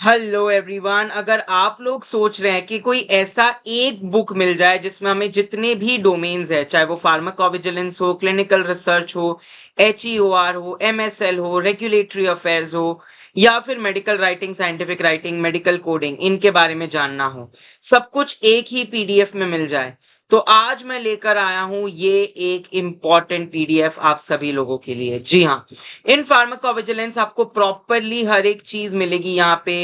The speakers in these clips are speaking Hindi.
Hello everyone. अगर आप लोग सोच रहे हैं कि कोई ऐसा एक बुक मिल जाए जिसमें हमें जितने भी डोमेन्स है, चाहे वो फार्माकोविजिलेंस हो, क्लिनिकल रिसर्च हो, HEOR हो, MSL हो, रेगुलेटरी अफेयर्स हो, या फिर medical writing, scientific writing, medical coding, इनके बारे में जानना हो, सब कुछ एक ही पीडीएफ में मिल जाए, तो आज मैं लेकर आया हूं ये एक इम्पॉर्टेंट पीडीएफ आप सभी लोगों के लिए। जी हाँ, इन फार्माकोविजिलेंस आपको प्रॉपरली हर एक चीज मिलेगी यहाँ पे।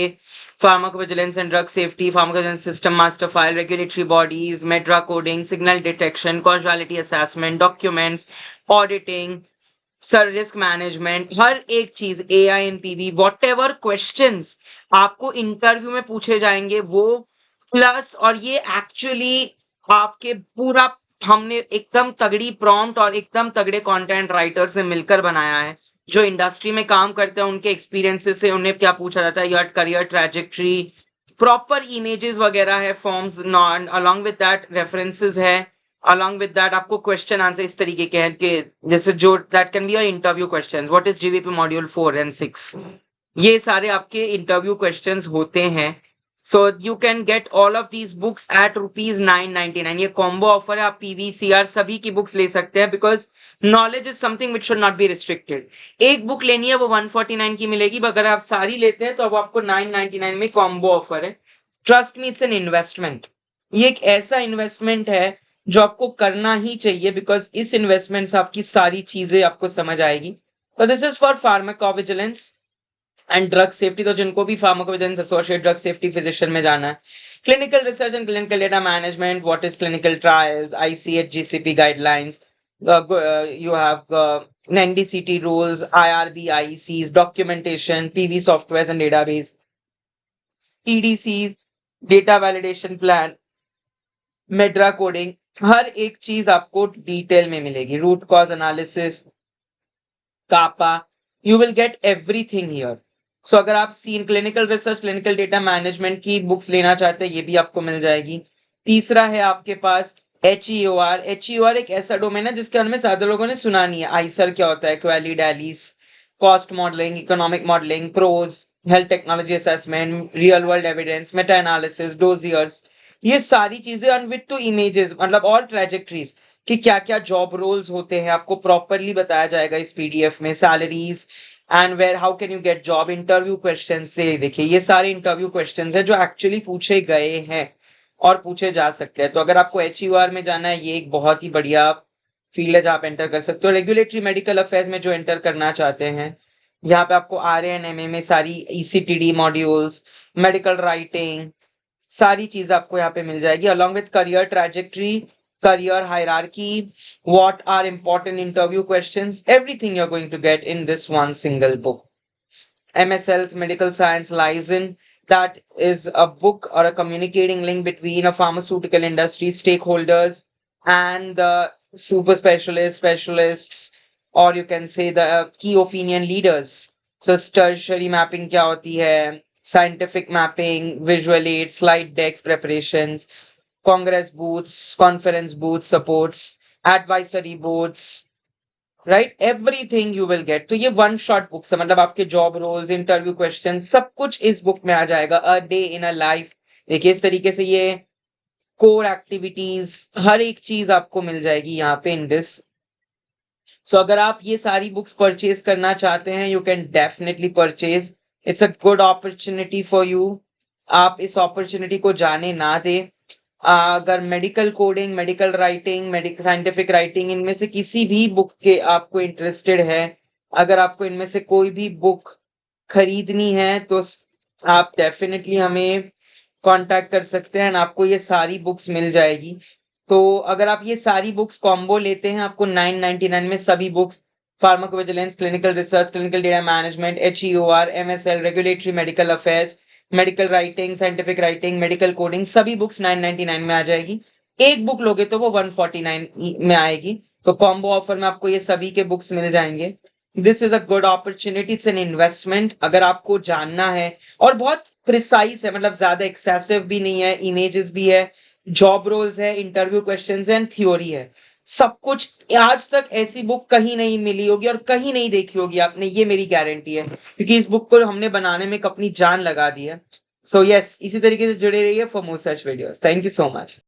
Pharmacovigilance and drug safety, pharmacovigilance system master file, regulatory bodies, MedDRA coding, signal detection, causality assessment, documents, auditing, sir risk management, हर एक चीज, AINPV, वॉट एवर क्वेश्चन आपको इंटरव्यू में पूछे जाएंगे वो प्लस। और ये एक्चुअली आपके पूरा हमने एकदम तगड़ी प्रॉम्प्ट और एकदम तगड़े कंटेंट राइटर से मिलकर बनाया है, जो इंडस्ट्री में काम करते हैं, उनके एक्सपीरियंसेस से उन्हें क्या पूछा जाता है, your career trajectory, proper images वगैरह है, forms, non along with that references है, अलॉन्ग विद दैट आपको क्वेश्चन आंसर इस तरीके के हैं कि जैसे जो that can be your interview questions, what is GVP module 4 and 6, ये सारे आपके इंटरव्यू क्वेश्चंस होते हैं। So you can get all of these books at ₹999। ये कॉम्बो ऑफर है, आप PVCR सभी की बुक्स ले सकते हैं, because knowledge is something which should not be restricted. एक बुक लेनी है वो 149 की मिलेगी, अगर आप सारी लेते हैं तो अब आपको 999 में कॉम्बो ऑफर है। Trust me, it's an investment. ये एक ऐसा इन्वेस्टमेंट है जो आपको करना ही चाहिए, बिकॉज इस इन्वेस्टमेंट से आपकी सारी चीजें आपको समझ आएगी। तो this is for pharmacovigilance and drug safety, तो जिनको भी pharmacovigilance associate drug safety physician में जाना है। Clinical research and clinical data management, what is clinical trials, ICH GCP guidelines, you have NDCT rules, IRB, IECs, documentation, PV softwares and database, EDCs, data validation plan, MedDRA coding, हर एक चीज आपको डिटेल में मिलेगी। Root cause analysis, CAPA, you will get everything here. So अगर आप सीन clinical research, clinical data management की बुक्स लेना चाहते हैं, ये भी आपको मिल जाएगी। तीसरा है आपके पास HEOR। HEOR एक ऐसा डोमेन है जिसके बारे में ज्यादा लोगों ने सुना नहीं है। आइसर क्या होता है, QALY DALYs, cost modelling, economic modelling, PROs, health technology assessment, real world evidence, meta analysis, dossiers, ये सारी चीजें अनविथ टू इमेजेस, मतलब और ट्रेजेक्ट्रीज कि क्या क्या जॉब रोल्स होते हैं आपको प्रॉपरली बताया जाएगा इस पीडीएफ में। Salaries and where how can you get job, interview question से देखिए, ये सारे इंटरव्यू क्वेश्चन है जो एक्चुअली पूछे गए हैं और पूछे जा सकते हैं। तो अगर आपको HEOR में जाना है, ये एक बहुत ही बढ़िया फील्ड है जहाँ आप एंटर कर सकते हो। रेगुलेटरी मेडिकल अफेयर्स में जो एंटर करना चाहते हैं, यहाँ पे आपको RA&MA में सारी ECTD मॉड्यूल्स, मेडिकल राइटिंग, सारी चीज आपको यहाँ पे मिल जाएगी, along with career trajectory, career hierarchy, what are important interview questions, everything you're going to get in this one single book. MS Health Medical Science Liaison, that is a book or a communicating link between a pharmaceutical industry stakeholders and the super specialists, or you can say the key opinion leaders. So tertiary mapping क्या होती है, scientific mapping, visual aids, slide decks preparations, Congress booths, conference booth supports, advisory boards, right, everything you will gate. तो ये वन शॉट बुक्स है, मतलब आपके जॉब रोल्स, इंटरव्यू क्वेश्चन, सब कुछ इस बुक में आ जाएगा। A day in a life, देखिए इस तरीके से ये कोर एक्टिविटीज, हर एक चीज आपको मिल जाएगी यहाँ पे इन दिस। सो अगर आप ये सारी बुक्स परचेज करना चाहते हैं, you can definitely purchase, it's a good opportunity for you. आप इस अपॉर्चुनिटी को जाने ना दें। अगर medical coding, medical writing, medical scientific writing, इनमें से किसी भी बुक के आपको इंटरेस्टेड है, अगर आपको इनमें से कोई भी बुक खरीदनी है, तो आप डेफिनेटली हमें कांटेक्ट कर सकते हैं, आपको ये सारी बुक्स मिल जाएगी। तो अगर आप ये सारी बुक्स कॉम्बो लेते हैं, आपको 999 में सभी books, pharmacovigilance, clinical research, clinical data management, HEOR, MSL, regulatory medical affairs, medical writing, scientific writing, medical coding, सभी बुक्स 999 में आ जाएगी। एक बुक लोगे तो वो 149 में आएगी। तो कॉम्बो ऑफर में आपको ये सभी के बुक्स मिल जाएंगे। This is a good opportunity, it's an investment अगर आपको जानना है। और बहुत प्रिसाइज है, मतलब ज्यादा एक्सेसिव भी नहीं है, इमेजेस भी है, जॉब रोल्स है, इंटरव्यू क्वेश्चंस है एंड थ्योरी है। सब कुछ आज तक ऐसी बुक कहीं नहीं मिली होगी और कहीं नहीं देखी होगी आपने, ये मेरी गारंटी है, क्योंकि इस बुक को हमने बनाने में एक अपनी जान लगा दी है। सो यस, इसी तरीके से जुड़े रहिए for more such videos. Thank you so much.